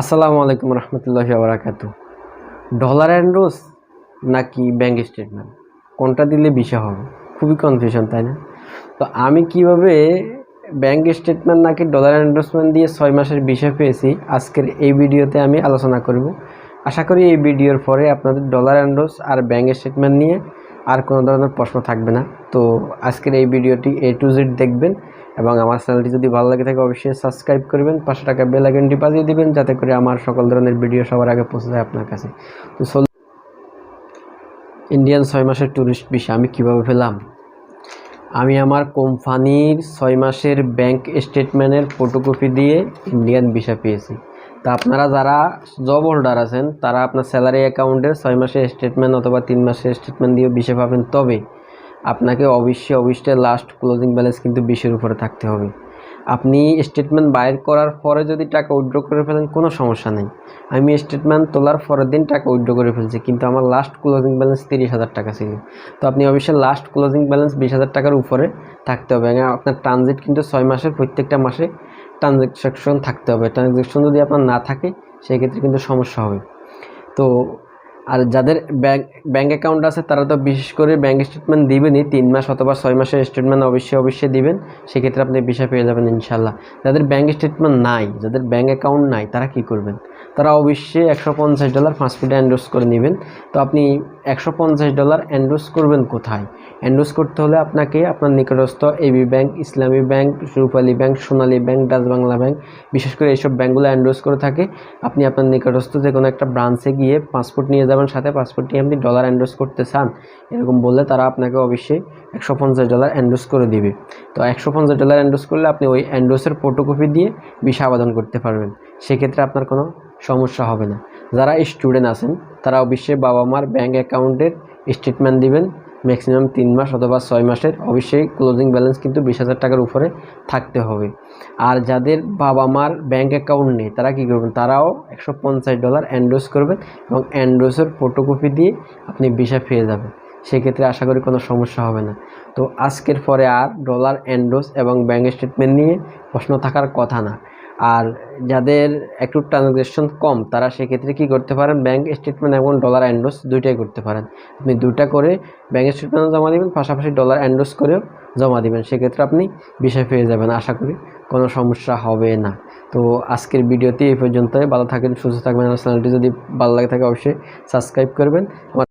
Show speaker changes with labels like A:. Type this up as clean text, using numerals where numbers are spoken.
A: আসসালামু আলাইকুম রহমতুল্লাহি ওয়া বারাকাতুহু। ডলার অ্যান্ড রোজ নাকি ব্যাংক স্টেটমেন্ট, কোনটা দিলে ভিসা হবে? খুবই কনফিউশন, তাই না? তো আমি কিভাবে ব্যাংক স্টেটমেন্ট নাকি ডলার এন্ডোর্সমেন্ট দিয়ে 6 মাসের ভিসা পেয়েছি, আজকের এই ভিডিওতে আমি আলোচনা করব। আশা করি এই ভিডিওর পরে আপনাদের ডলার এন্ডোর্স আর ব্যাংক স্টেটমেন্ট নিয়ে আর কোনো ধরনের প্রশ্ন থাকবে না। তো আজকের এই ভিডিওটি A to Z দেখবেন এবং আমার চ্যানেলটি যদি ভালো লাগে থাকে অবশ্যই সাবস্ক্রাইব করবেন, 500 টাকা বেল আইকনটি বাজিয়ে দিবেন যাতে করে আমার সকল ধরনের ভিডিও সবার আগে পৌঁছে যায় আপনার কাছে। তো ইন্ডিয়ান 6 মাসের ট্যুরিস্ট ভিসা আমি কিভাবে পেলাম? আমি আমার কোম্পানির 6 মাসের ব্যাংক স্টেটমেন্টের ফটোকপি দিয়ে ইন্ডিয়ান ভিসা পেয়েছি। তা আপনারা যারা জব হোল্ডার আছেন তারা আপনার স্যালারি অ্যাকাউন্টের 6 মাসের স্টেটমেন্ট অথবা 3 মাসের স্টেটমেন্ট দিয়ে ভিসা পাবেন। তবে আপনাকে অবশ্যই লাস্ট ক্লোজিং ব্যালেন্স কিন্তু 20-এর উপরে থাকতে হবে। আপনি স্টেটমেন্ট বাইর করার পরে যদি টাকা উইথড্র করে ফেলেন কোনো সমস্যা নেই। আমি স্টেটমেন্ট তোলার পরের দিন টাকা উইথড্র করে ফেলছি, কিন্তু আমার লাস্ট ক্লোজিং ব্যালেন্স 30,000 টাকা ছিল। তো আপনি অবশ্যই লাস্ট ক্লোজিং ব্যালেন্স 20,000 টাকার উপরে থাকতে হবে। আপনার ট্রানজিট কিন্তু 6 মাসের প্রত্যেকটা মাসে ট্রানজ্যাকশন থাকতে হবে। ট্রানজ্যাকশন যদি আপনার না থাকে সেক্ষেত্রে কিন্তু সমস্যা হবে। তো আর যাদের ব্যাংক অ্যাকাউন্ট আছে তারা তো বিশেষ করে ব্যাংক স্টেটমেন্ট দিবেনই, 3 মাস অথবা 6 মাসের স্টেটমেন্ট অবশ্যই দিবেন। সেক্ষেত্রে আপনি ভিসা পেয়ে যাবেন ইনশাল্লাহ। যাদের ব্যাংক স্টেটমেন্ট নাই, যাদের ব্যাংক অ্যাকাউন্ট নাই, তারা কি করবেন? তারা অবশ্যই $150 পাসপোর্টে এন্ডোর্স করে নেবেন। তো আপনি $150 এন্ডোর্স করবেন কোথায়? এন্ডোর্স করতে হলে আপনাকে আপনার নিকটস্থ এবি ব্যাংক, ইসলামী ব্যাংক, রূপালী ব্যাংক, সোনালী ব্যাংক, ডাচ বাংলা ব্যাংক, বিশেষ করে এইসব ব্যাংকগুলো এন্ডোর্স করে থাকে। আপনি আপনার নিকটস্থ যে কোনো একটা ব্রাঞ্চে গিয়ে পাসপোর্ট নিয়ে যাবেন, সাথে পাসপোর্ট নিয়ে আপনি ডলার এন্ডোর্স করতে চান এরকম বললে তারা আপনাকে অবশ্যই $150 এন্ডোর্স করে দিবে। তো $150 এন্ডোর্স করলে আপনি ওই এন্ডোর্সের ফটোকপি দিয়ে ভিসা আবেদন করতে পারবেন। সেক্ষেত্রে আপনার কোনো সমস্যা হবে না। যারা স্টুডেন্ট আছেন তারা অবশ্যই বাবা মার ব্যাংক অ্যাকাউন্টের স্টেটমেন্ট দিবেন। ম্যাক্সিমাম 3 মাস অথবা 6 মাসের, অবশ্যই ক্লোজিং ব্যালেন্স কিন্তু 20,000 টাকার উপরে থাকতে হবে। আর যাদের বাবা মার ব্যাংক অ্যাকাউন্ট নেই তারা কী করবেন? তারাও $150 এন্ডোর্স করবেন এবং এন্ডোর্সের ফটোকপি দিয়ে আপনি ভিসা পেয়ে যাবেন। সেক্ষেত্রে আশা করি কোনো সমস্যা হবে না। তো আজকের পরে আর ডলার এন্ডোর্স এবং ব্যাংক স্টেটমেন্ট নিয়ে প্রশ্ন থাকার কথা না। আর যাদের একটু ট্রানজ্যাকশন কম তারা সেক্ষেত্রে কী করতে পারেন? ব্যাংক স্টেটমেন্ট এবং ডলার এন্ডোর্স দুইটাই করতে পারেন। আপনি দুইটা করে ব্যাংক স্টেটমেন্টও জমা দেবেন, পাশাপাশি ডলার এন্ডোর্স করেও জমা দেবেন। সেক্ষেত্রে আপনি ভিসা পেয়ে যাবেন, আশা করি কোনো সমস্যা হবে না। তো আজকের ভিডিওতে এই পর্যন্তই। ভালো থাকবেন, সুস্থ থাকবেন। আমার চ্যানেলটি যদি ভালো লাগে থাকে অবশ্যই সাবস্ক্রাইব করবেন।